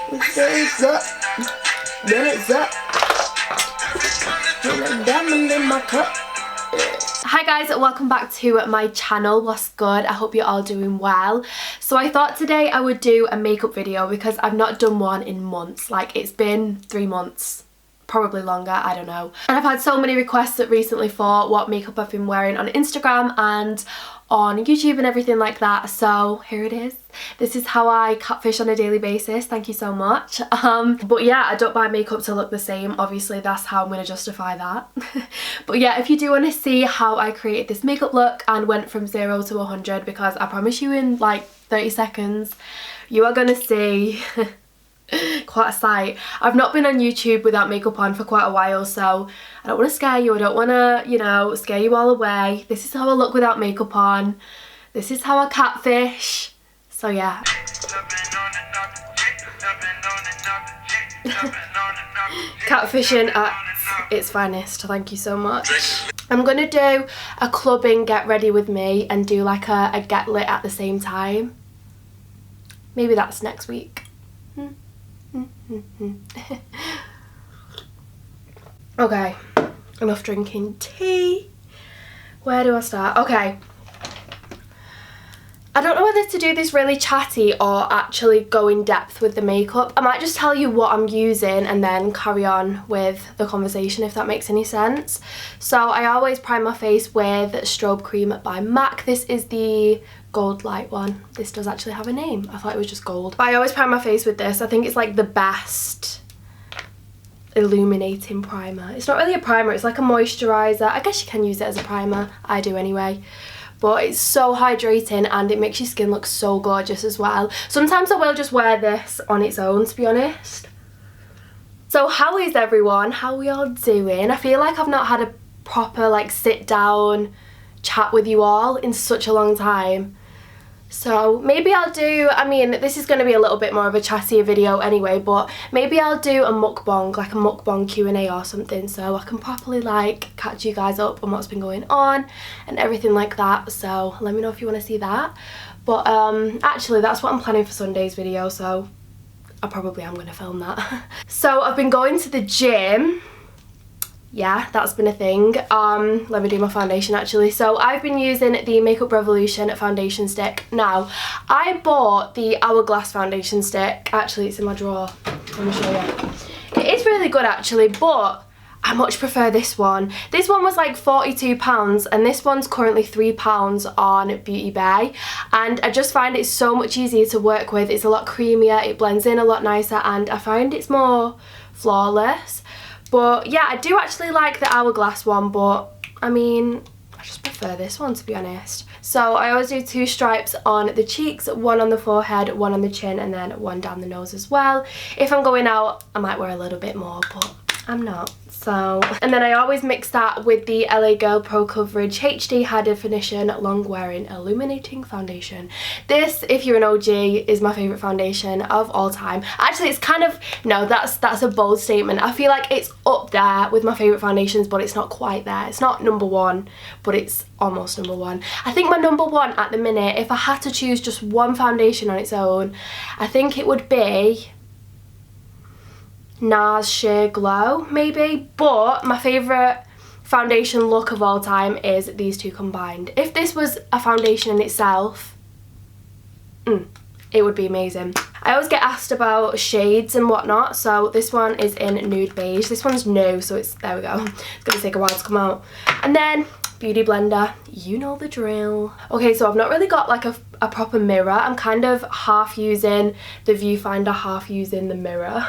Then it's up. Then it's up. And a diamond in my cup. Hi guys, welcome back to my channel. What's good? I hope you're all doing well. So I thought today I would do a makeup video because I've not done one in months. Like, it's been 3 months, probably longer, I don't know. And I've had so many requests recently for what makeup I've been wearing on Instagram and on YouTube and everything like that, so here it is. This is how I catfish on a daily basis. Thank you so much. But yeah, I don't buy makeup to look the same. Obviously that's how I'm going to justify that. But yeah, if you do want to see how I created this makeup look and went from 0 to 100, because I promise you in like 30 seconds you are going to see quite a sight. I've not been on YouTube without makeup on for quite a while, so I don't want to scare you. I don't want to, you know, scare you all away. This is how I look without makeup on. This is how I catfish. So yeah. Catfishing at its finest. Thank you so much. I'm going to do a clubbing get ready with me and do like a get lit at the same time. Maybe that's next week. Okay, enough drinking tea. Where do I start? Okay, I don't know whether to do this really chatty or actually go in depth with the makeup. I might just tell you what I'm using and then carry on with the conversation, if that makes any sense. So I always prime my face with Strobe Cream by MAC. This is the gold light one. This does actually have a name. I thought it was just gold. But I always prime my face with this. I think it's like the best illuminating primer. It's not really a primer, it's like a moisturizer. I guess you can use it as a primer. I do anyway. But it's so hydrating and it makes your skin look so gorgeous as well. Sometimes I will just wear this on its own, to be honest. So how is everyone? How are we all doing? I feel like I've not had a proper like sit down chat with you all in such a long time. So maybe I'll do, I mean, this is going to be a little bit more of a chattier video anyway, but maybe I'll do a mukbang, like a mukbang Q&A or something, so I can properly like catch you guys up on what's been going on and everything like that. So let me know if you want to see that. But actually that's what I'm planning for Sunday's video, so I probably am going to film that. So I've been going to the gym. Yeah, that's been a thing. Let me do my foundation actually. So I've been using the Makeup Revolution foundation stick. Now, I bought the Hourglass foundation stick. Actually, it's in my drawer. Let me show you. It is really good actually, but I much prefer this one. This one was like £42 and this one's currently £3 on Beauty Bay. And I just find it so much easier to work with. It's a lot creamier, it blends in a lot nicer, and I find it's more flawless. But yeah, I do actually like the Hourglass one, but I mean, I just prefer this one, to be honest. So I always do 2 stripes on the cheeks, 1 on the forehead, 1 on the chin, and then 1 down the nose as well. If I'm going out, I might wear a little bit more, but I'm not. So, and then I always mix that with the LA Girl Pro Coverage HD High Definition Long Wearing Illuminating Foundation. This, if you're an OG, is my favourite foundation of all time. Actually, it's kind of, no, that's a bold statement. I feel like it's up there with my favourite foundations, but it's not quite there. It's not #1, but it's almost #1. I think my #1 at the minute, if I had to choose just one foundation on its own, I think it would be NARS Sheer Glow, maybe. But my favourite foundation look of all time is these two combined. If this was a foundation in itself, it would be amazing. I always get asked about shades and whatnot, so this one is in Nude Beige. This one's new, so it's, there we go. It's gonna take a while to come out. And then Beauty Blender, you know the drill. Okay, so I've not really got like a proper mirror. I'm kind of half using the viewfinder, half using the mirror.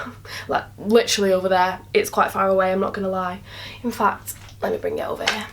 Like literally over there. It's quite far away, I'm not gonna lie. In fact, let me bring it over here.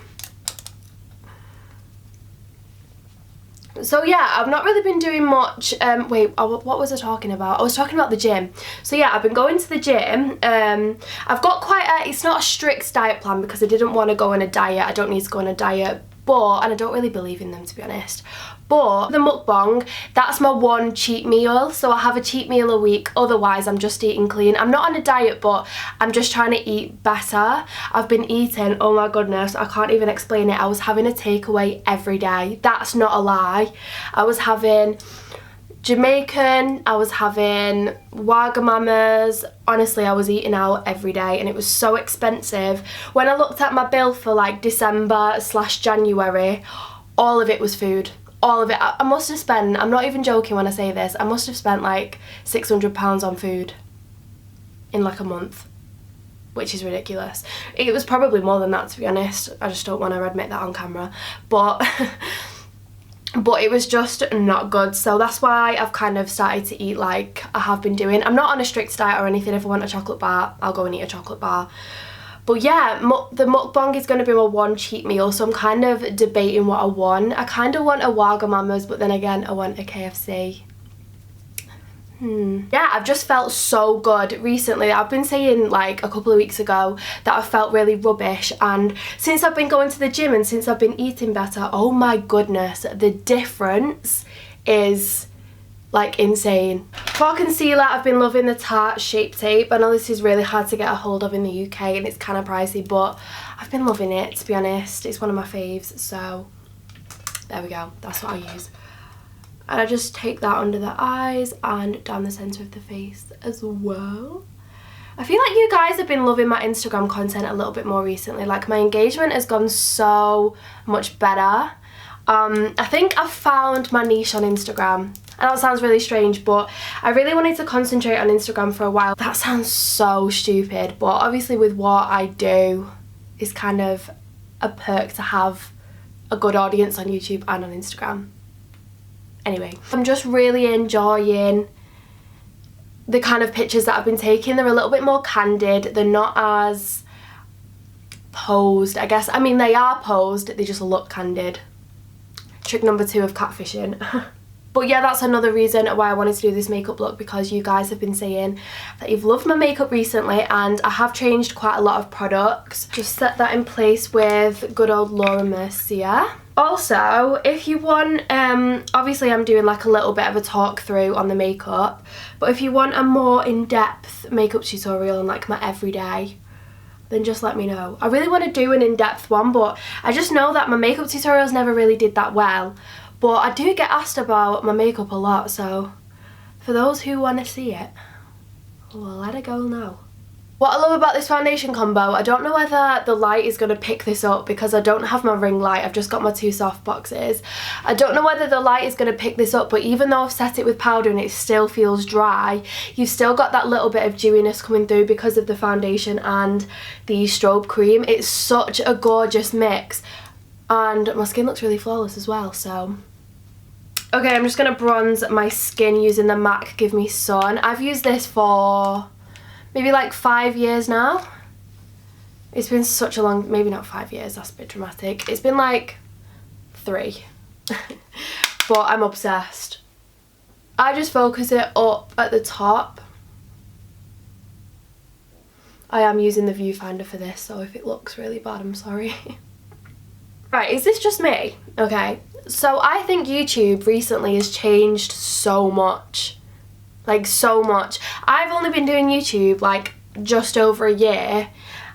So yeah, I've not really been doing much. Wait, what was I talking about? I was talking about the gym. So yeah, I've been going to the gym. I've got quite a, it's not a strict diet plan because I didn't want to go on a diet. I don't need to go on a diet, but, and I don't really believe in them, to be honest. But the mukbang, that's my one cheat meal. So I have a cheat meal a week. Otherwise, I'm just eating clean. I'm not on a diet, but I'm just trying to eat better. I've been eating, oh my goodness, I can't even explain it. I was having a takeaway every day. That's not a lie. I was having Jamaican, I was having Wagamamas. Honestly, I was eating out every day and it was so expensive. When I looked at my bill for like December/January, all of it was food. All of it. I must have spent, I'm not even joking when I say this, I must have spent like £600 on food in like a month, which is ridiculous. It was probably more than that, to be honest. I just don't want to admit that on camera. But but it was just not good, so that's why I've kind of started to eat like I have been doing. I'm not on a strict diet or anything. If I want a chocolate bar, I'll go and eat a chocolate bar. But yeah, the mukbang is going to be my one cheat meal, so I'm kind of debating what I want. I kind of want a Wagamama's, but then again, I want a KFC. Yeah, I've just felt so good recently. I've been saying like a couple of weeks ago that I felt really rubbish, and since I've been going to the gym and since I've been eating better, oh my goodness, the difference is like insane. For concealer, I've been loving the Tarte Shape Tape. I know this is really hard to get a hold of in the UK and it's kind of pricey, but I've been loving it, to be honest. It's one of my faves, so there we go, that's what I use. And I just take that under the eyes and down the centre of the face as well. I feel like you guys have been loving my Instagram content a little bit more recently. Like, my engagement has gone so much better. I think I've found my niche on Instagram. I know it sounds really strange, but I really wanted to concentrate on Instagram for a while. That sounds so stupid, but obviously with what I do, it's kind of a perk to have a good audience on YouTube and on Instagram. Anyway, I'm just really enjoying the kind of pictures that I've been taking. They're a little bit more candid. They're not as posed, I guess. I mean, they are posed, they just look candid. Trick number 2 of catfishing. But yeah, that's another reason why I wanted to do this makeup look, because you guys have been saying that you've loved my makeup recently, and I have changed quite a lot of products. Just set that in place with good old Laura Mercier. Also, if you want, obviously I'm doing like a little bit of a talk through on the makeup, but if you want a more in-depth makeup tutorial on like my everyday, then just let me know. I really want to do an in-depth one, but I just know that my makeup tutorials never really did that well. But I do get asked about my makeup a lot, so for those who want to see it, well, let it go now. What I love about this foundation combo, I don't know whether the light is going to pick this up because I don't have my ring light, I've just got my 2 soft boxes. I don't know whether the light is going to pick this up, but even though I've set it with powder and it still feels dry, you've still got that little bit of dewiness coming through because of the foundation and the strobe cream. It's such a gorgeous mix, and my skin looks really flawless as well, so... Okay, I'm just going to bronze my skin using the MAC Give Me Sun. I've used this for maybe like 5 years now. It's been such a long, maybe not 5 years, that's a bit dramatic. It's been like 3. But I'm obsessed. I just focus it up at the top. I am using the viewfinder for this, so if it looks really bad, I'm sorry. Right, is this just me? Okay, so I think YouTube recently has changed so much. Like, so much. I've only been doing YouTube like just over a year,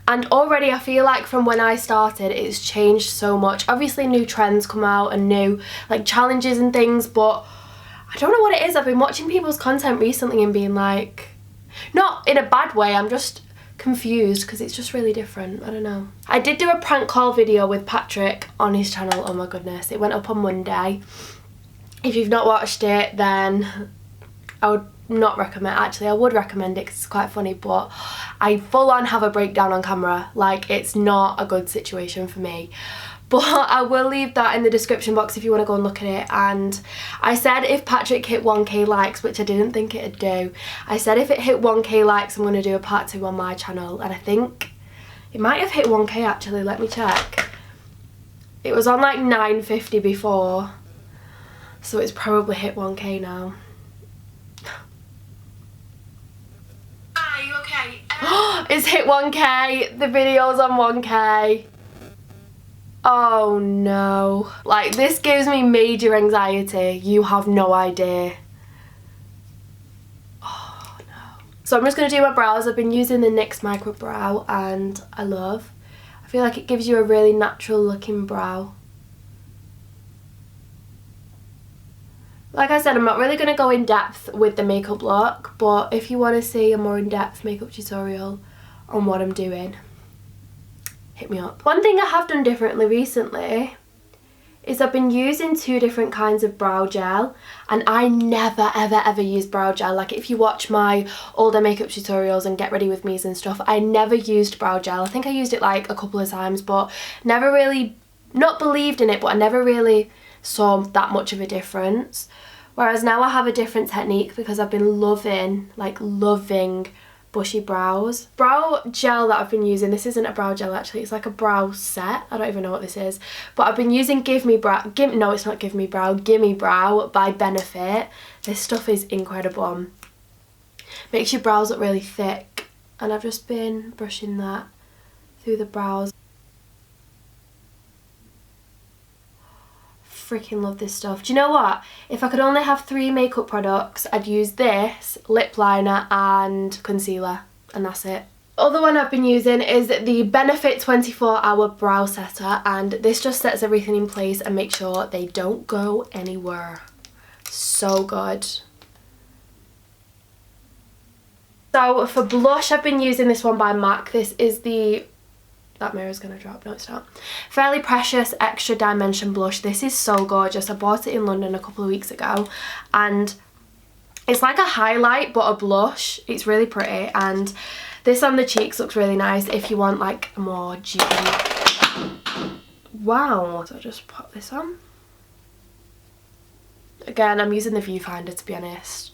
and already I feel like from when I started it's changed so much. Obviously new trends come out and new like challenges and things, but I don't know what it is. I've been watching people's content recently and being like, not in a bad way, I'm just confused because it's just really different. I don't know. I did do a prank call video with Patrick on his channel. Oh my goodness, it went up on Monday. If you've not watched it, then I would not recommend. Actually, I would recommend it because it's quite funny, but I full on have a breakdown on camera. Like, it's not a good situation for me. But I will leave that in the description box if you want to go and look at it. And I said if Patrick hit 1k likes, which I didn't think it'd do, I said if it hit 1k likes I'm going to do a part 2 on my channel, and I think it might have hit 1k actually. Let me check. It was on like 950 before, so it's probably hit 1k now. Are you okay? It's hit 1k. The video's on 1k. Oh no. Like, this gives me major anxiety. You have no idea. Oh no. So I'm just going to do my brows. I've been using the NYX Micro Brow and I feel like it gives you a really natural looking brow. Like I said, I'm not really going to go in depth with the makeup look, but if you want to see a more in-depth makeup tutorial on what I'm doing, hit me up. One thing I have done differently recently is I've been using 2 different kinds of brow gel, and I never ever use brow gel. Like if you watch my older makeup tutorials and get ready with me's and stuff, I never used brow gel. I think I used it like a couple of times, but never really, not believed in it, but I never really saw that much of a difference. Whereas now I have a different technique because I've been loving, like loving bushy brows. Brow gel that I've been using, this isn't a brow gel actually, it's like a brow set. I don't even know what this is. But I've been using Gimme Brow by Benefit. This stuff is incredible. Makes your brows look really thick. And I've just been brushing that through the brows. Freaking love this stuff. Do you know what? If I could only have 3 makeup products, I'd use this, lip liner and concealer, and that's it. The other one I've been using is the Benefit 24-hour brow setter, and this just sets everything in place and makes sure they don't go anywhere. So good. So for blush, I've been using this one by MAC. This is the... that mirror's gonna drop. No, it's not. Fairly Precious Extra Dimension Blush. This is so gorgeous. I bought it in London a couple of weeks ago, and it's like a highlight but a blush. It's really pretty, and this on the cheeks looks really nice if you want like a more deep. Wow. So I'll just pop this on. Again, I'm using the viewfinder to be honest.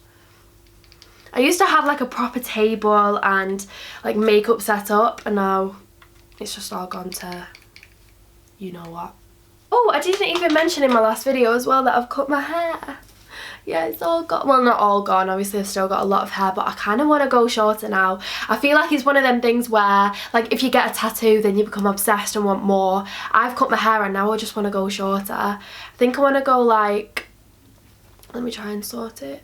I used to have like a proper table and like makeup set up, and now it's just all gone to you know what. Oh, I didn't even mention in my last video as well that I've cut my hair. Yeah, it's all gone. Well, not all gone. Obviously, I've still got a lot of hair, but I kind of want to go shorter now. I feel like it's one of them things where, like, if you get a tattoo, then you become obsessed and want more. I've cut my hair and now I just want to go shorter. I think I want to go, like... let me try and sort it.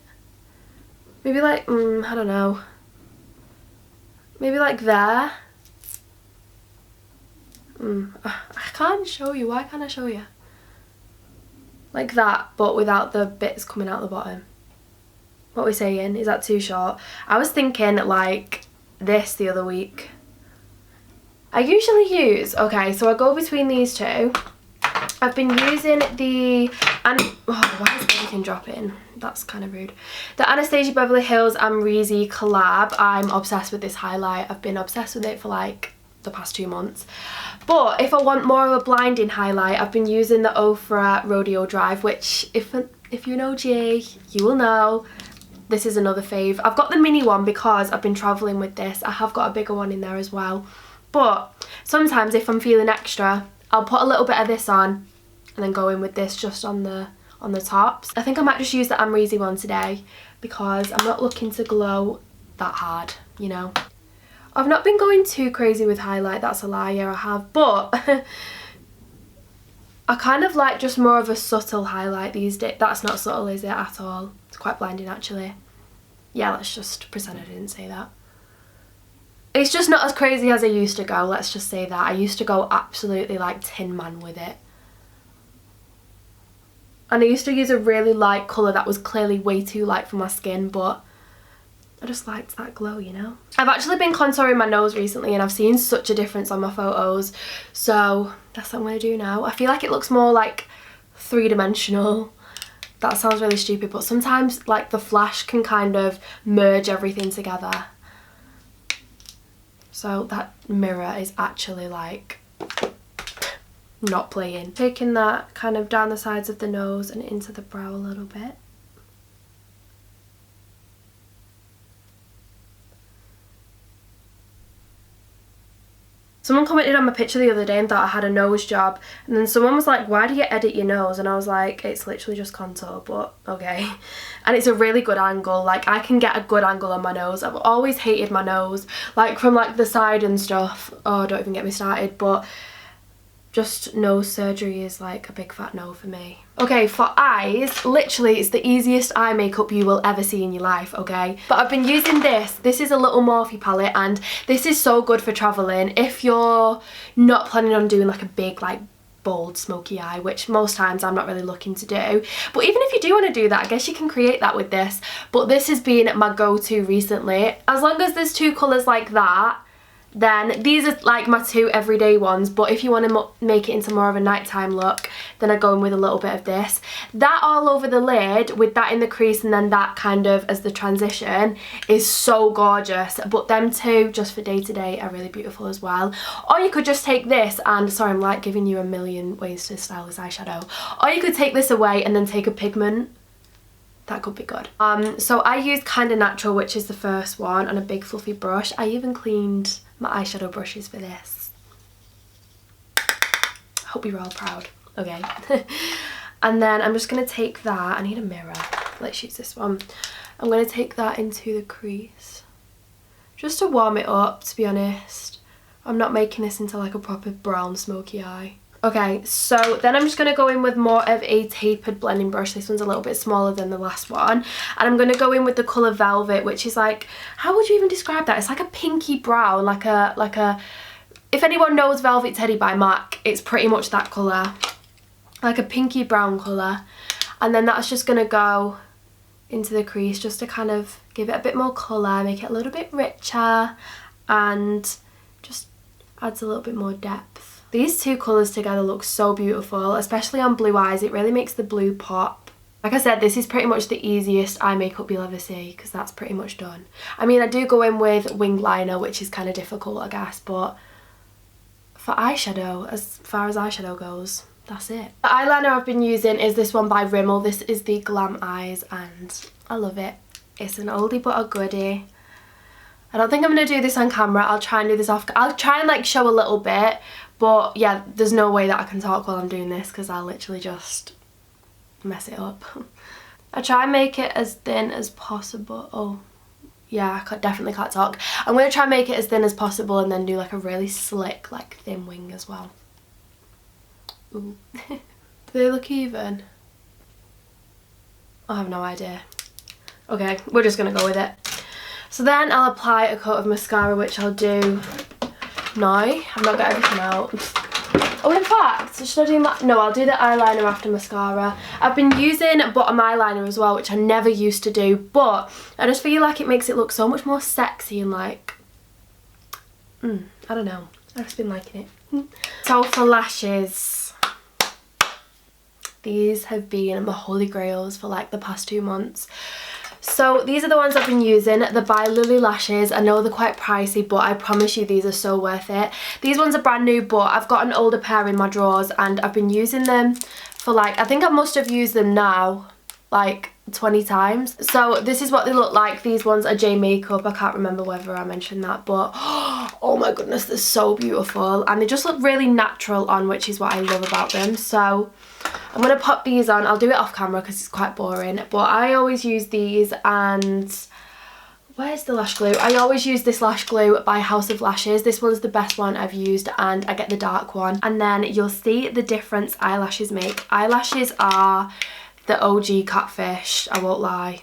Maybe, like, I don't know. Maybe, like, there. I can't show you. Why can't I show you? Like that, but without the bits coming out the bottom. What are we saying? Is that too short? I was thinking like this the other week. I usually use, okay, so I go between these two. I've been using the, and oh, why is everything dropping? That's kind of rude. The Anastasia Beverly Hills Amrezy collab. I'm obsessed with this highlight. I've been obsessed with it for like the past 2 months. But if I want more of a blinding highlight, I've been using the Ofra Rodeo Drive, which if you know G, you will know this is another fave. I've got the mini one because I've been travelling with this. I have got a bigger one in there as well. But sometimes if I'm feeling extra, I'll put a little bit of this on and then go in with this just on the tops. I think I might just use the Amrezy one today because I'm not looking to glow that hard, you know. I've not been going too crazy with highlight, that's a lie, yeah I have, but I kind of like just more of a subtle highlight these days. That's not subtle, is it, at all? It's quite blinding actually. Yeah, let's just pretend I didn't say that. It's just not as crazy as I used to go, let's just say that. I used to go absolutely like Tin Man with it. And I used to use a really light colour that was clearly way too light for my skin, but I just liked that glow, you know. I've actually been contouring my nose recently and I've seen such a difference on my photos, so that's what I'm going to do now. I feel like it looks more like three-dimensional. That sounds really stupid, but sometimes like the flash can kind of merge everything together. So that mirror is actually like not playing. Taking that kind of down the sides of the nose and into the brow a little bit. Someone commented on my picture the other day and thought I had a nose job, and then someone was like, why do you edit your nose? And I was like, it's literally just contour, but okay. And it's a really good angle, like I can get a good angle on my nose. I've always hated my nose, like from like the side and stuff. Oh, don't even get me started, but just nose surgery is like a big fat no for me. Okay, for eyes, literally it's the easiest eye makeup you will ever see in your life, okay? But I've been using this. This is a little Morphe palette, and this is so good for traveling. If you're not planning on doing like a big like bold smoky eye, which most times I'm not really looking to do. But even if you do want to do that, I guess you can create that with this. But this has been my go-to recently. As long as there's two colours like that, then these are like my two everyday ones. But if you want to make it into more of a nighttime look, then I go in with a little bit of this. That all over the lid with that in the crease and then that kind of as the transition is so gorgeous. But them two just for day to day are really beautiful as well. Or you could just take this and, sorry I'm like giving you a million ways to style this eyeshadow. Or you could take this away and then take a pigment. That could be good. So I used Kinda Natural, which is the first one, on a big fluffy brush. I even cleaned my eyeshadow brushes for this. I hope you're all proud. Okay. And then I'm just going to take that. I need a mirror. Let's use this one. I'm going to take that into the crease. Just to warm it up, to be honest. I'm not making this into like a proper brown smoky eye. Okay, so then I'm just going to go in with more of a tapered blending brush. This one's a little bit smaller than the last one. And I'm going to go in with the colour Velvet, which is like, how would you even describe that? It's like a pinky brown, like a, if anyone knows Velvet Teddy by MAC, it's pretty much that colour. Like a pinky brown colour. And then that's just going to go into the crease just to kind of give it a bit more colour, make it a little bit richer, and just adds a little bit more depth. These two colours together look so beautiful, especially on blue eyes. It really makes the blue pop. Like I said, this is pretty much the easiest eye makeup you'll ever see because that's pretty much done. I mean, I do go in with winged liner, which is kind of difficult, I guess, but for eyeshadow, as far as eyeshadow goes, that's it. The eyeliner I've been using is this one by Rimmel. This is the Glam Eyes and I love it. It's an oldie but a goodie. I don't think I'm going to do this on camera. I'll try and do this off. I'll try and like show a little bit. But yeah, there's no way that I can talk while I'm doing this because I'll literally just mess it up. I try and make it as thin as possible. Oh, yeah, I definitely can't talk. I'm going to try and make it as thin as possible and then do like a really slick, like thin wing as well. Ooh. Do they look even? I have no idea. Okay, we're just going to go with it. So then I'll apply a coat of mascara, which I'll do now. I've not got everything out. Oh, in fact, should I do my... No, I'll do the eyeliner after mascara. I've been using bottom eyeliner as well, which I never used to do, but I just feel like it makes it look so much more sexy and like... I don't know. I've just been liking it. So for lashes, these have been my holy grails for like the past 2 months. So these are the ones I've been using, the By Lily lashes. I know they're quite pricey, but I promise you these are so worth it. These ones are brand new, but I've got an older pair in my drawers and I've been using them for like, I think I must have used them now like 20 times. So this is what they look like. These ones are J Makeup. I can't remember whether I mentioned that, but oh my goodness, they're so beautiful. And they just look really natural on, which is what I love about them. So I'm going to pop these on. I'll do it off camera because it's quite boring. But I always use these and... Where's the lash glue? I always use this lash glue by House of Lashes. This one's the best one I've used and I get the dark one. And then you'll see the difference eyelashes make. Eyelashes are the OG catfish, I won't lie.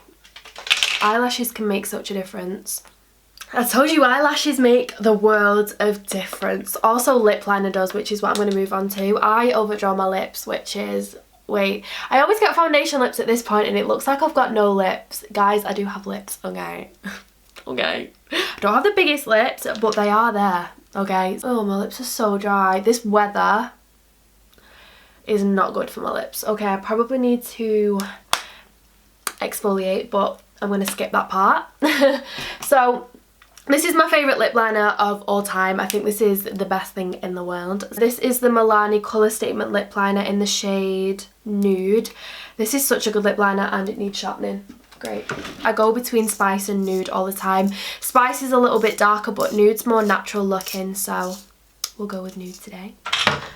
Eyelashes can make such a difference. I told you eyelashes make the world of difference. Also lip liner does, which is what I'm going to move on to. I overdraw my lips, which is... Wait, I always get foundation lips at this point and it looks like I've got no lips. Guys, I do have lips, okay? Okay. I don't have the biggest lips, but they are there, okay? Oh, my lips are so dry. This weather is not good for my lips. Okay, I probably need to exfoliate, but I'm going to skip that part. So... this is my favourite lip liner of all time. I think this is the best thing in the world. This is the Milani Colour Statement Lip Liner in the shade Nude. This is such a good lip liner and it needs sharpening. Great. I go between Spice and Nude all the time. Spice is a little bit darker but Nude's more natural looking, so we'll go with Nude today.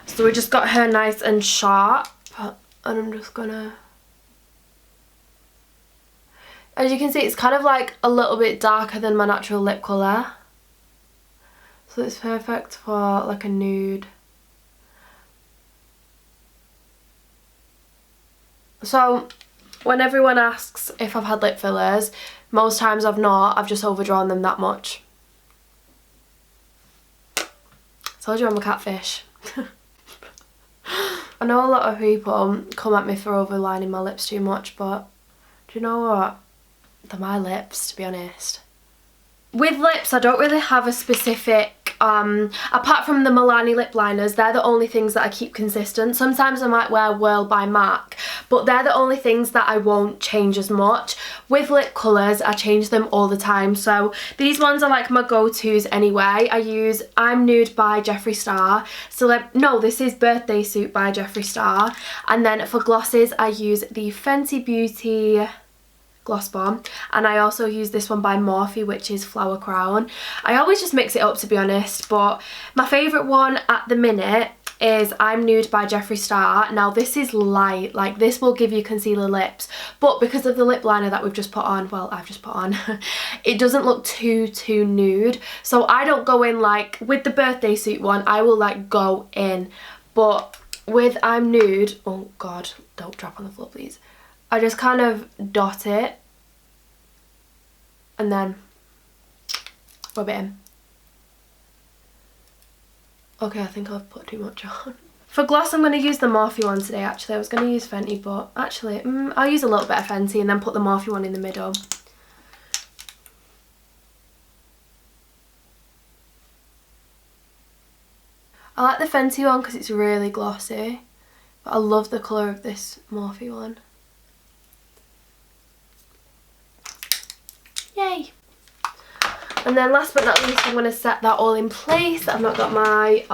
So we just got her nice and sharp and I'm just gonna... As you can see, it's kind of like a little bit darker than my natural lip colour. So it's perfect for like a nude. So when everyone asks if I've had lip fillers, most times I've not. I've just overdrawn them that much. I told you I'm a catfish. I know a lot of people come at me for overlining my lips too much, but do you know what? They're my lips, to be honest. With lips, I don't really have a specific, apart from the Milani lip liners, they're the only things that I keep consistent. Sometimes I might wear Whirl by MAC, but they're the only things that I won't change as much. With lip colours, I change them all the time. So these ones are like my go-tos anyway. I use I'm Nude by Jeffree Star. No, this is Birthday Suit by Jeffree Star. And then for glosses, I use the Fenty Beauty gloss bomb, and I also use this one by Morphe, which is Flower Crown. I always just mix it up, to be honest, but my favourite one at the minute is I'm Nude by Jeffree Star. Now this is light, like this will give you concealer lips, but because of the lip liner that we've just put on, well, I've just put on, it doesn't look too nude. So I don't go in like, with the Birthday Suit one, I will like go in, but with I'm Nude, oh god, don't drop on the floor please. I just kind of dot it and then rub it in. Okay, I think I've put too much on. For gloss, I'm going to use the Morphe one today, actually. I was going to use Fenty, but actually, I'll use a little bit of Fenty and then put the Morphe one in the middle. I like the Fenty one because it's really glossy, but I love the colour of this Morphe one. Yay! And then last but not least, I'm going to set that all in place. I've not got my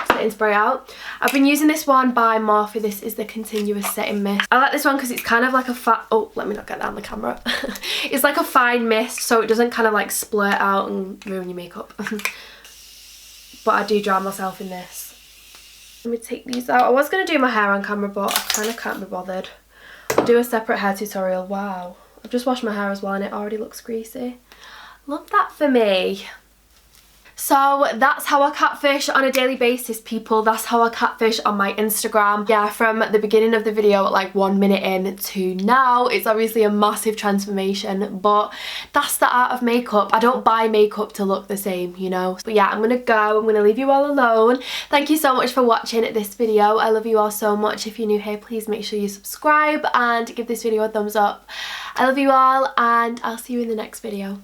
setting spray out. I've been using this one by Morphe. This is the Continuous Setting Mist. I like this one because it's kind of like a oh, let me not get that on the camera. It's like a fine mist, so it doesn't kind of like splurt out and ruin your makeup. But I do drown myself in this. Let me take these out. I was going to do my hair on camera, but I kind of can't be bothered. I'll do a separate hair tutorial. Wow. I've just washed my hair as well and it already looks greasy. Love that for me. So that's how I catfish on a daily basis, people. That's how I catfish on my Instagram. Yeah, from the beginning of the video, like 1 minute in to now, it's obviously a massive transformation, but that's the art of makeup. I don't buy makeup to look the same, you know. But yeah, I'm gonna go. I'm gonna leave you all alone. Thank you so much for watching this video. I love you all so much. If you're new here, please make sure you subscribe and give this video a thumbs up. I love you all and I'll see you in the next video.